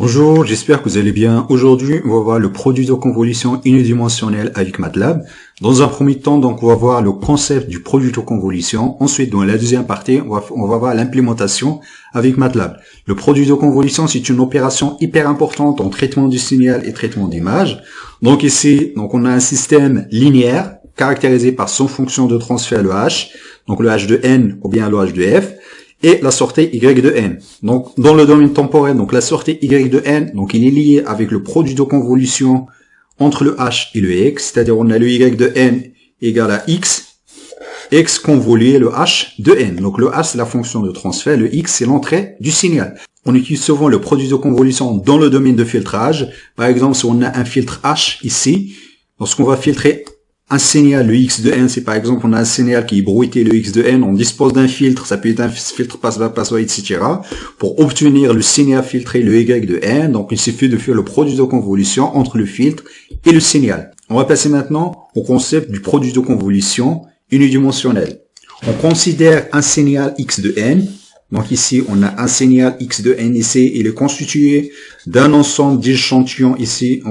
Bonjour, j'espère que vous allez bien. Aujourd'hui, on va voir le produit de convolution unidimensionnelle avec MATLAB. Dans un premier temps, donc, on va voir le concept du produit de convolution. Ensuite, dans la deuxième partie, on va voir l'implémentation avec MATLAB. Le produit de convolution, c'est une opération hyper importante en traitement du signal et traitement d'image. Donc ici, on a un système linéaire caractérisé par son fonction de transfert, le h, donc le h de n ou bien le h de f, et la sortie y de n. Donc, dans le domaine temporel, donc la sortie y de n, donc il est lié avec le produit de convolution entre le h et le x, c'est-à-dire on a le y de n égale à x convolué le h de n. Donc le h c'est la fonction de transfert, le x c'est l'entrée du signal. On utilise souvent le produit de convolution dans le domaine de filtrage. Par exemple, si on a un filtre h ici, lorsqu'on va filtrer un signal, le x de n, c'est par exemple on a un signal qui est bruité, le x de n, on dispose d'un filtre, ça peut être un filtre passe-bas, etc. Pour obtenir le signal filtré, le y de n, donc il suffit de faire le produit de convolution entre le filtre et le signal. On va passer maintenant au concept du produit de convolution unidimensionnel. On considère un signal x de n. Donc ici, on a un signal x de n ici, il est constitué d'un ensemble d'échantillons ici,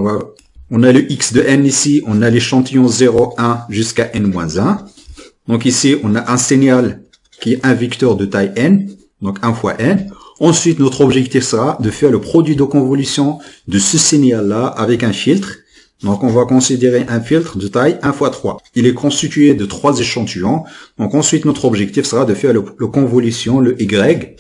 on a le x de n ici, on a l'échantillon 0, 1 jusqu'à n-1. Donc ici, on a un signal qui est un vecteur de taille n, donc 1 fois n. Ensuite, notre objectif sera de faire le produit de convolution de ce signal-là avec un filtre. Donc on va considérer un filtre de taille 1 fois 3. Il est constitué de 3 échantillons. Donc ensuite, notre objectif sera de faire le convolution, le y.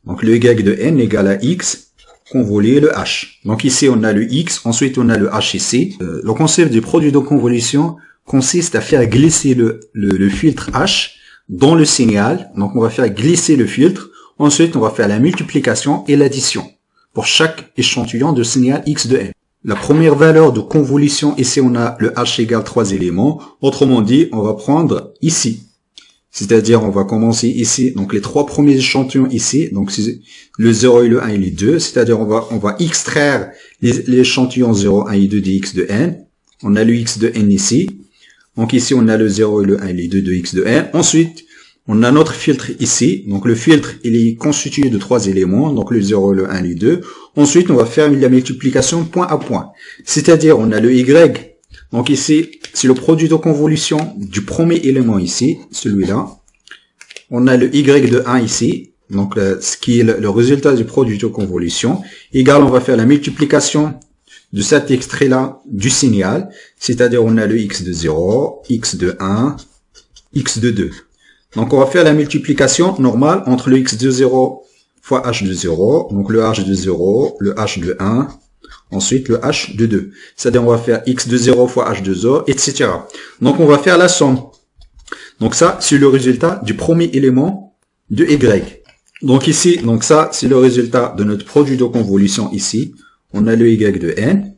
Donc le y de n égale à x convoluer le h. Donc ici on a le x, ensuite on a le h ici. Le concept du produit de convolution consiste à faire glisser le filtre h dans le signal. Donc on va faire glisser le filtre, ensuite on va faire la multiplication et l'addition pour chaque échantillon de signal x de n. La première valeur de convolution, ici on a le h égale 3 éléments, autrement dit on va prendre ici. C'est-à-dire, on va commencer ici, donc les 3 premiers échantillons ici, donc c'est le 0 et le 1 et les 2, c'est-à-dire on va extraire les échantillons 0, 1 et 2 de x de n. On a le x de n ici. Donc ici, on a le 0 et le 1 et les 2 de x de n. Ensuite, on a notre filtre ici. Donc le filtre, il est constitué de 3 éléments, donc le 0, le 1 et les 2. Ensuite, on va faire la multiplication point à point. C'est-à-dire, on a le y. Donc ici, c'est le produit de convolution du premier élément ici, celui-là. On a le y de 1 ici, donc ce qui est le résultat du produit de convolution. Égal, on va faire la multiplication de cet extrait-là du signal, c'est-à-dire on a le x de 0, x de 1, x de 2. Donc on va faire la multiplication normale entre le x de 0 fois h de 0, donc le h de 0, le h de 1, ensuite le h de 2. C'est-à-dire on va faire x de 0 fois h de 0, etc. Donc on va faire la somme. Donc ça, c'est le résultat du premier élément de y. Donc ici, donc ça, c'est le résultat de notre produit de convolution ici. On a le y de n.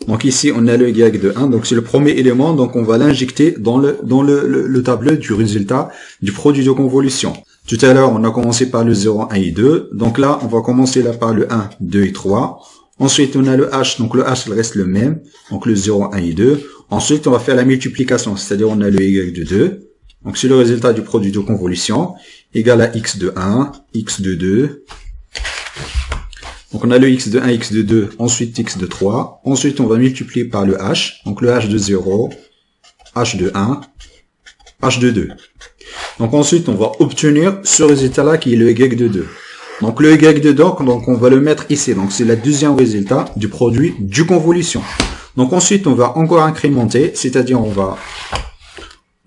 Donc ici, on a le y de 1. Donc c'est le premier élément. Donc on va l'injecter dans le tableau du résultat du produit de convolution. Tout à l'heure, on a commencé par le 0, 1 et 2. Donc là, on va commencer là par le 1, 2 et 3. Ensuite, on a le h, donc le h, il reste le même, donc le 0, 1 et 2. Ensuite, on va faire la multiplication, c'est-à-dire on a le y de 2. Donc c'est le résultat du produit de convolution, égal à x de 1, x de 2. Donc on a le x de 1, x de 2, ensuite x de 3. Ensuite, on va multiplier par le h, donc le h de 0, h de 1, h de 2. Donc ensuite, on va obtenir ce résultat-là qui est le y de 2. Donc le y de 2, donc on va le mettre ici. Donc c'est le deuxième résultat du produit du convolution. Donc ensuite on va encore incrémenter, c'est-à-dire on va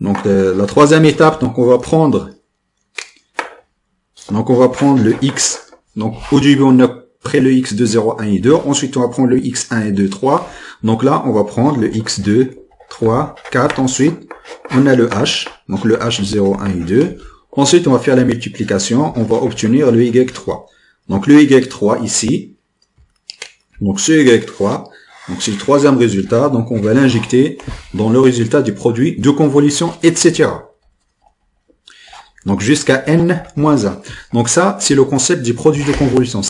donc la troisième étape, donc on va prendre le x. Donc au début on a pris le x de 0, 1 et 2. Ensuite on va prendre le x 1 et 2, 3. Donc là on va prendre le x 2, 3, 4. Ensuite on a le h, donc le h de 0, 1 et 2. Ensuite, on va faire la multiplication, on va obtenir le y3. Donc le y3 ici, donc ce y3, donc c'est le troisième résultat, donc on va l'injecter dans le résultat du produit de convolution, etc. Donc jusqu'à n-1. Donc ça, c'est le concept du produit de convolution.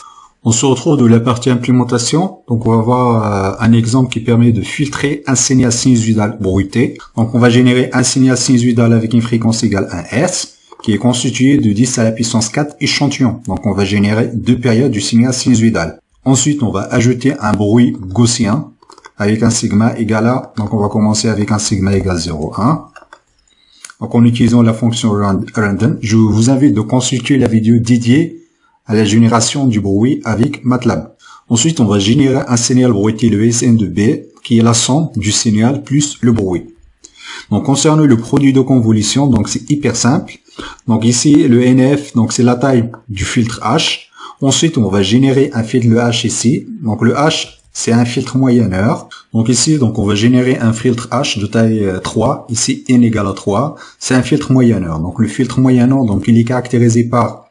On se retrouve dans la partie implémentation. Donc on va voir un exemple qui permet de filtrer un signal sinusoïdal bruité. Donc on va générer un signal sinusoïdal avec une fréquence égale à S, qui est constitué de 10 à la puissance 4 échantillons. Donc on va générer 2 périodes du signal sinusoïdal. Ensuite, on va ajouter un bruit gaussien avec un sigma égal à, donc on va commencer avec un sigma égal 0,1. Donc en utilisant la fonction random, je vous invite de consulter la vidéo dédiée à la génération du bruit avec MATLAB. Ensuite, on va générer un signal bruité, le SN de B, qui est la somme du signal plus le bruit. Donc concernant le produit de convolution, donc c'est hyper simple. Donc ici, le NF, donc c'est la taille du filtre H. Ensuite, on va générer un filtre, le H ici. Donc le H, c'est un filtre moyenneur. Donc ici, donc on va générer un filtre H de taille 3. Ici, N égale à 3. C'est un filtre moyenneur. Donc le filtre moyenneur, donc il est caractérisé par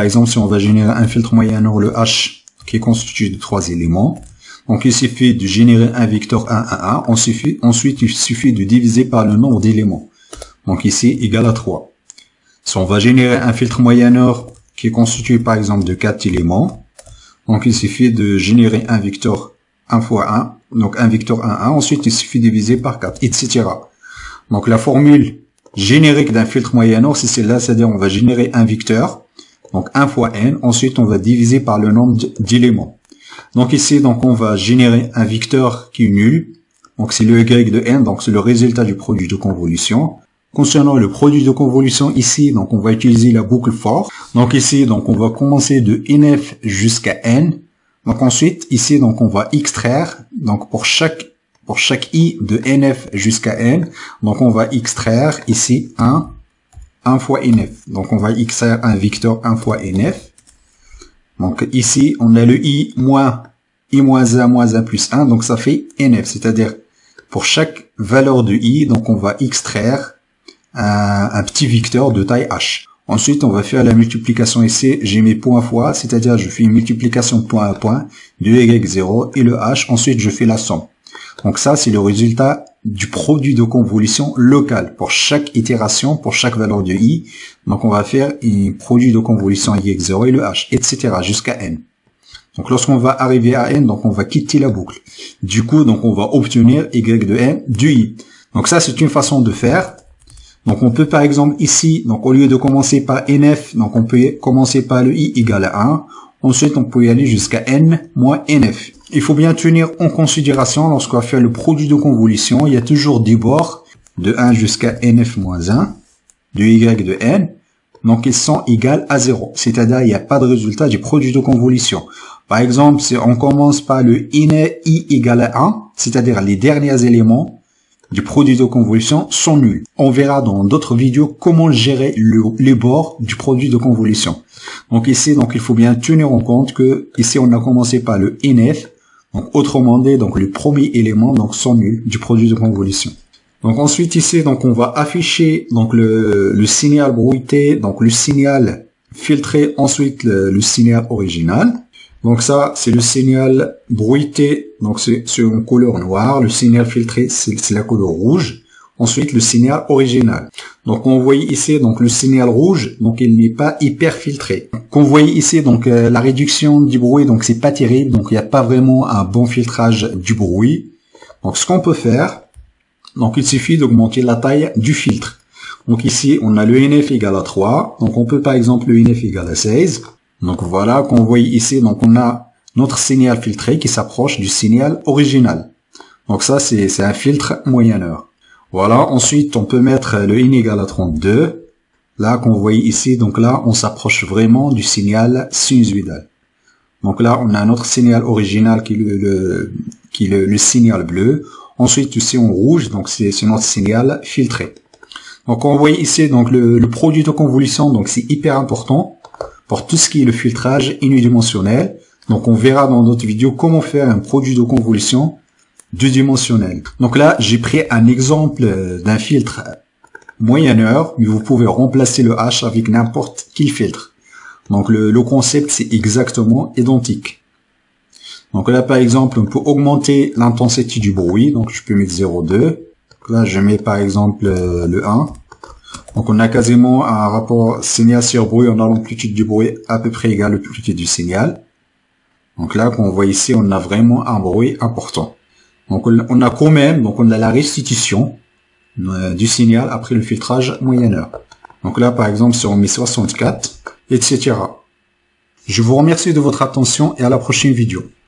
exemple, si on va générer un filtre moyenneur, le H, qui est constitué de 3 éléments. Donc il suffit de générer un vecteur 1, 1, 1. Ensuite, il suffit de diviser par le nombre d'éléments. Donc ici, égal à 3. Si on va générer un filtre moyenneur qui est constitué par exemple de 4 éléments, donc il suffit de générer un vecteur 1 fois 1, donc un vecteur 1, 1. Ensuite, il suffit de diviser par 4, etc. Donc la formule générique d'un filtre moyenneur, c'est celle-là, c'est-à-dire on va générer un vecteur, donc 1 fois n. Ensuite, on va diviser par le nombre d'éléments. Donc ici, donc on va générer un vecteur qui est nul. Donc c'est le y de n, donc c'est le résultat du produit de convolution. Concernant le produit de convolution ici, donc on va utiliser la boucle for. Donc ici, donc on va commencer de nf jusqu'à n. Donc ensuite, ici, donc on va extraire. Donc pour chaque i de nf jusqu'à n, donc on va extraire ici 1 fois nf. Donc on va extraire un vecteur 1 fois nf. Donc ici, on a le i moins 1 plus 1, donc ça fait nf, c'est-à-dire pour chaque valeur de i, donc on va extraire un petit vecteur de taille h. Ensuite, on va faire la multiplication ici, j'ai mes points fois, c'est-à-dire je fais une multiplication point à point de y0 et le h, ensuite je fais la somme. Donc ça, c'est le résultat du produit de convolution local pour chaque itération, pour chaque valeur de i. Donc on va faire un produit de convolution y0 et le h, etc. jusqu'à n. Donc lorsqu'on va arriver à n, donc on va quitter la boucle. Du coup, donc on va obtenir y de n du i. Donc ça, c'est une façon de faire. Donc on peut par exemple ici, donc au lieu de commencer par nf, donc on peut commencer par le i égale à 1. Ensuite, on peut y aller jusqu'à n moins nf. Il faut bien tenir en considération, lorsqu'on va faire le produit de convolution, il y a toujours des bords de 1 jusqu'à nf moins 1, de y de n, donc ils sont égales à 0. C'est-à-dire, il n'y a pas de résultat du produit de convolution. Par exemple, si on commence par le i égale à 1, c'est-à-dire les derniers éléments du produit de convolution sont nuls. On verra dans d'autres vidéos comment gérer les bords du produit de convolution. Donc ici, donc il faut bien tenir en compte que ici on a commencé par le nf, donc autrement dit, donc le premier élément donc sont nuls du produit de convolution. Donc ensuite ici, donc on va afficher donc le signal bruité, donc le signal filtré, ensuite le signal original. Donc ça, c'est le signal bruité, donc c'est en couleur noire. Le signal filtré, c'est la couleur rouge. Ensuite, le signal original. Donc, on voit ici, donc le signal rouge, donc il n'est pas hyper filtré. Qu'on voit ici, donc la réduction du bruit, donc c'est pas terrible. Donc, il n'y a pas vraiment un bon filtrage du bruit. Donc, ce qu'on peut faire, donc il suffit d'augmenter la taille du filtre. Donc ici, on a le NF égale à 3. Donc, on peut par exemple le NF égale à 16. Donc voilà, qu'on voit ici, donc on a notre signal filtré qui s'approche du signal original. Donc ça, c'est un filtre moyenneur. Voilà, ensuite on peut mettre le N égale à 32. Là, qu'on voit ici, donc là, on s'approche vraiment du signal sinusoïdal. Donc là, on a notre signal original qui est le signal bleu. Ensuite, ici en rouge, donc c'est notre signal filtré. Donc on voit ici, donc le produit de convolution, donc c'est hyper important pour tout ce qui est le filtrage unidimensionnel. Donc on verra dans d'autres vidéos comment faire un produit de convolution deux-dimensionnel. Donc là, j'ai pris un exemple d'un filtre moyenneur, mais vous pouvez remplacer le H avec n'importe quel filtre. Donc le concept, c'est exactement identique. Donc là, par exemple, on peut augmenter l'intensité du bruit. Donc je peux mettre 0,2. Là, je mets par exemple le 1. Donc on a quasiment un rapport signal sur bruit, on a l'amplitude du bruit à peu près égale à l'amplitude du signal. Donc là, qu'on voit ici, on a vraiment un bruit important. Donc on a quand même, donc on a la restitution du signal après le filtrage moyenneur. Donc là, par exemple, si on met 64, etc. Je vous remercie de votre attention et à la prochaine vidéo.